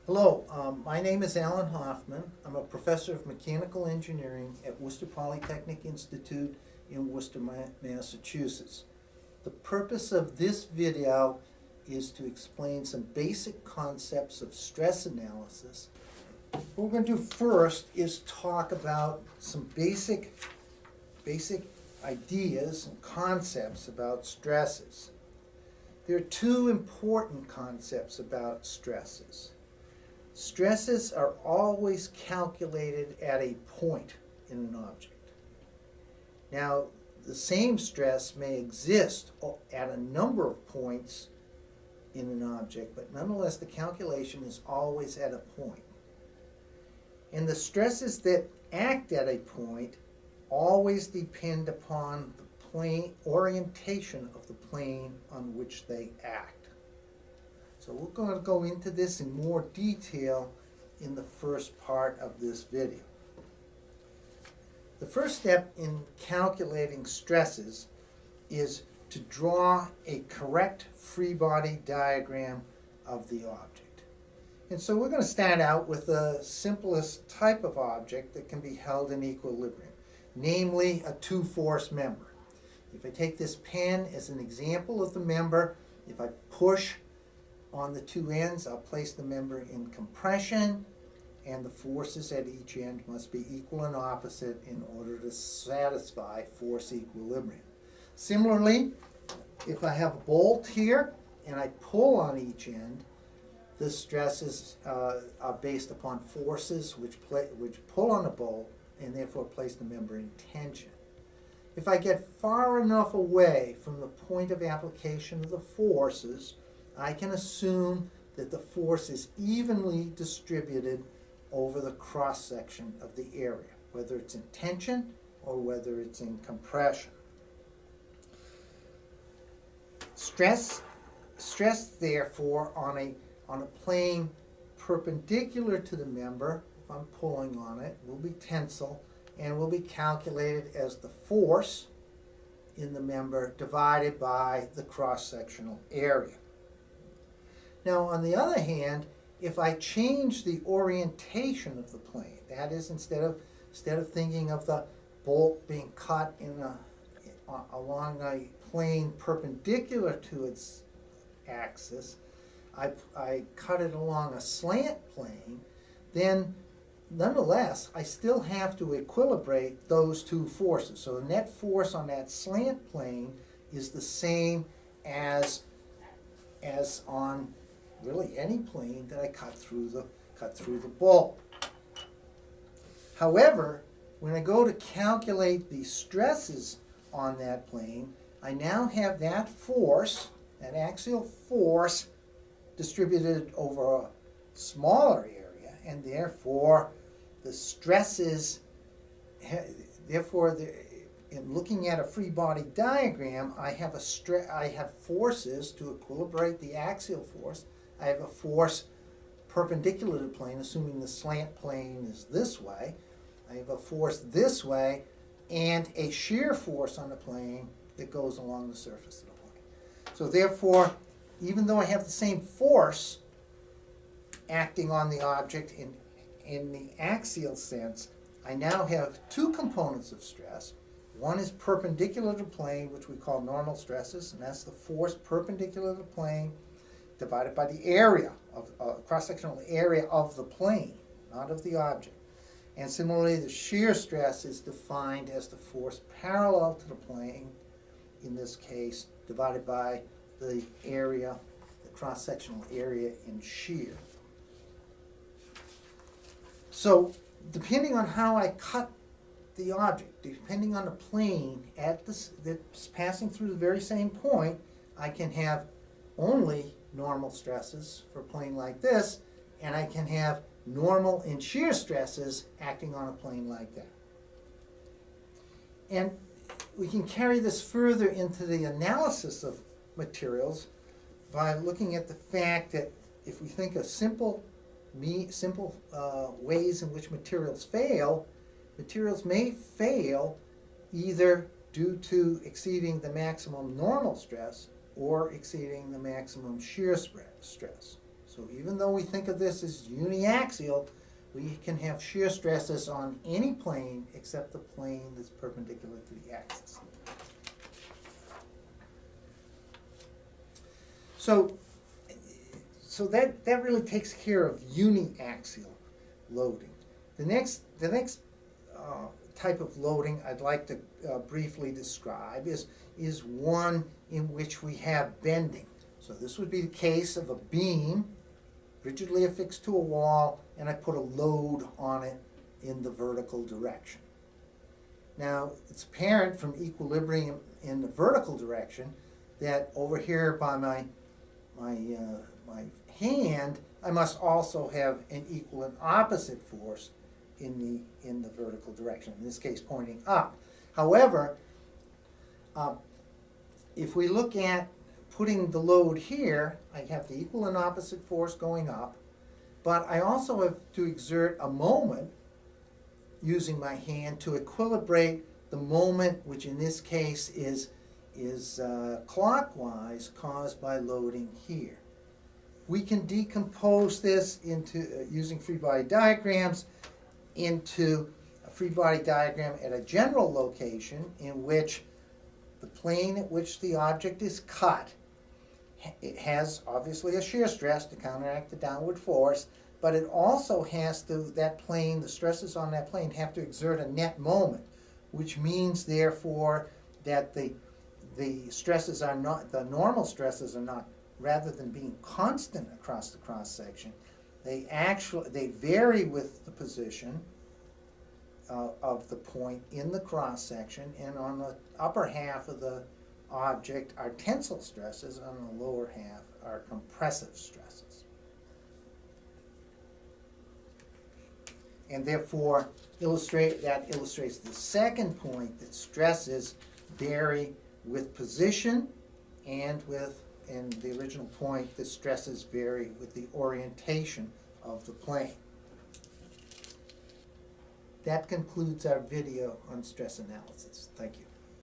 Hello, my name is Alan Hoffman. I'm a professor of mechanical engineering at Worcester Polytechnic Institute in Worcester, Massachusetts. The purpose of this video is to explain some basic concepts of stress analysis. What we're going to do first is talk about some basic ideas and concepts about stresses. There are two important concepts about stresses. Stresses are always calculated at a point in an object. Now, the same stress may exist at a number of points in an object, but nonetheless the calculation is always at a point. And the stresses that act at a point always depend upon the plane orientation of the plane on which they act. So we're going to go into this in more detail in the first part of this video. The first step in calculating stresses is to draw a correct free body diagram of the object. And so we're going to start out with the simplest type of object that can be held in equilibrium, namely a two-force member. If I take this pen as an example of the member, if I push on the two ends, I'll place the member in compression, and the forces at each end must be equal and opposite in order to satisfy force equilibrium. Similarly, if I have a bolt here and I pull on each end, the stresses are based upon forces which pull on the bolt and therefore place the member in tension. If I get far enough away from the point of application of the forces, I can assume that the force is evenly distributed over the cross-section of the area, whether it's in tension or whether it's in compression. Stress therefore, on a plane perpendicular to the member, if I'm pulling on it, will be tensile and will be calculated as the force in the member divided by the cross-sectional area. Now, on the other hand, if I change the orientation of the plane, that is, instead of thinking of the bolt being cut along a plane perpendicular to its axis, I cut it along a slant plane, then nonetheless, I still have to equilibrate those two forces. So the net force on that slant plane is the same as on really any plane that I cut through the bolt. However, when I go to calculate the stresses on that plane, I now have that force, that axial force, distributed over a smaller area, and therefore the stresses, in looking at a free body diagram, I have forces to equilibrate the axial force. I have a force perpendicular to the plane, assuming the slant plane is this way. I have a force this way, and a shear force on the plane that goes along the surface of the plane. So therefore, even though I have the same force acting on the object in the axial sense, I now have two components of stress. One is perpendicular to the plane, which we call normal stresses, and that's the force perpendicular to the plane divided by the area of cross-sectional area of the plane, not of the object. And similarly, the shear stress is defined as the force parallel to the plane, in this case, divided by the area, the cross-sectional area in shear. So, depending on how I cut the object, depending on the plane that's passing through the very same point, I can have only normal stresses for a plane like this, and I can have normal and shear stresses acting on a plane like that. And we can carry this further into the analysis of materials by looking at the fact that if we think of simple ways in which materials may fail either due to exceeding the maximum normal stress or exceeding the maximum shear stress. So even though we think of this as uniaxial, we can have shear stresses on any plane except the plane that's perpendicular to the axis. So that really takes care of uniaxial loading. The next type of loading I'd like to briefly describe is one in which we have bending. So this would be the case of a beam rigidly affixed to a wall, and I put a load on it in the vertical direction. Now, it's apparent from equilibrium in the vertical direction that over here by my hand, I must also have an equal and opposite force in the vertical direction, in this case pointing up. However, if we look at putting the load here, I have the equal and opposite force going up, but I also have to exert a moment using my hand to equilibrate the moment, which in this case is clockwise, caused by loading here. We can decompose this into, using free body diagrams, into a free body diagram at a general location in which the plane at which the object is cut, it has obviously a shear stress to counteract the downward force, but it also has to, that plane, the stresses on that plane have to exert a net moment, which means therefore that the stresses are not, the normal stresses are not, rather than being constant across the cross section, they vary with the position of the point in the cross section, and on the upper half of the object are tensile stresses, on the lower half are compressive stresses. And therefore that illustrates the second point, that stresses vary with position, and in the original point, the stresses vary with the orientation of the plane. That concludes our video on stress analysis. Thank you.